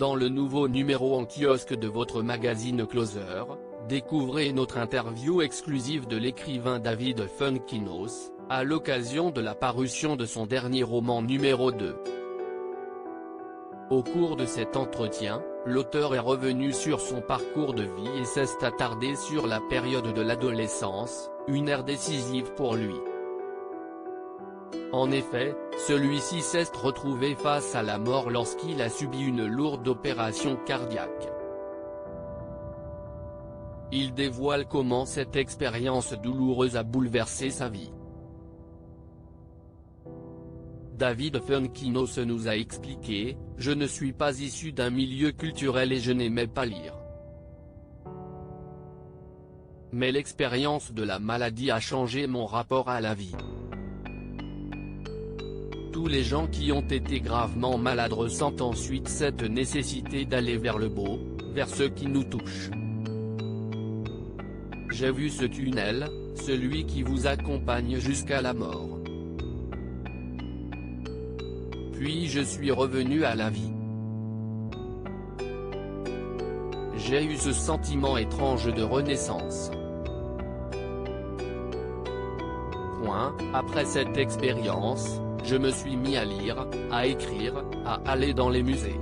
Dans le nouveau numéro en kiosque de votre magazine Closer, découvrez notre interview exclusive de l'écrivain David Fuenquinos, à l'occasion de la parution de son dernier roman numéro 2. Au cours de cet entretien, l'auteur est revenu sur son parcours de vie et s'est attardé sur la période de l'adolescence, une ère décisive pour lui. En effet, celui-ci s'est retrouvé face à la mort lorsqu'il a subi une lourde opération cardiaque. Il dévoile comment cette expérience douloureuse a bouleversé sa vie. David Fuenquinos nous a expliqué « Je ne suis pas issu d'un milieu culturel et je n'aimais pas lire. Mais l'expérience de la maladie a changé mon rapport à la vie. Tous les gens qui ont été gravement malades ressentent ensuite cette nécessité d'aller vers le beau, vers ce qui nous touche. J'ai vu ce tunnel, celui qui vous accompagne jusqu'à la mort. Puis je suis revenu à la vie. J'ai eu ce sentiment étrange de renaissance. Après cette expérience, je me suis mis à lire, à écrire, à aller dans les musées.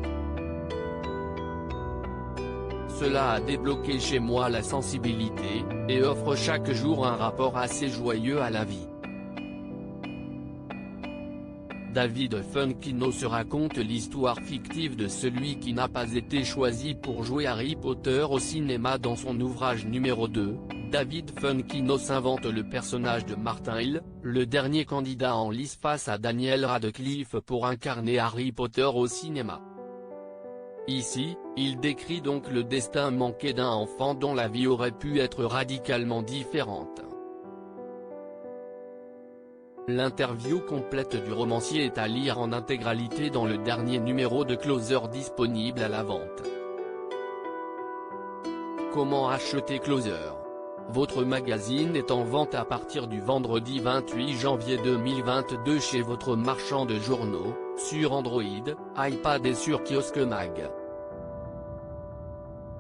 Cela a débloqué chez moi la sensibilité, et offre chaque jour un rapport assez joyeux à la vie. David Fuenquinos raconte l'histoire fictive de celui qui n'a pas été choisi pour jouer Harry Potter au cinéma dans son ouvrage numéro 2. David Fuenquinos invente le personnage de Martin Hill, le dernier candidat en lice face à Daniel Radcliffe pour incarner Harry Potter au cinéma. Ici, il décrit donc le destin manqué d'un enfant dont la vie aurait pu être radicalement différente. L'interview complète du romancier est à lire en intégralité dans le dernier numéro de Closer disponible à la vente. Comment acheter Closer ? Votre magazine est en vente à partir du vendredi 28 janvier 2022 chez votre marchand de journaux, sur Android, iPad et sur Kiosque Mag.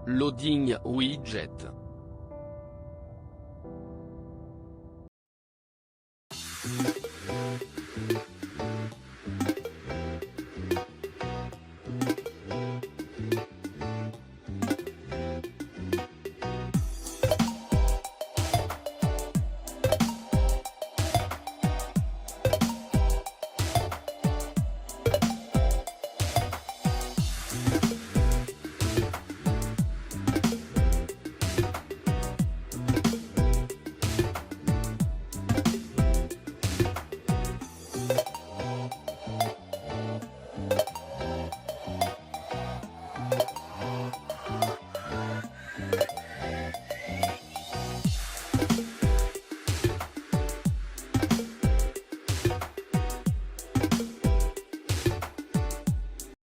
Loading Widget.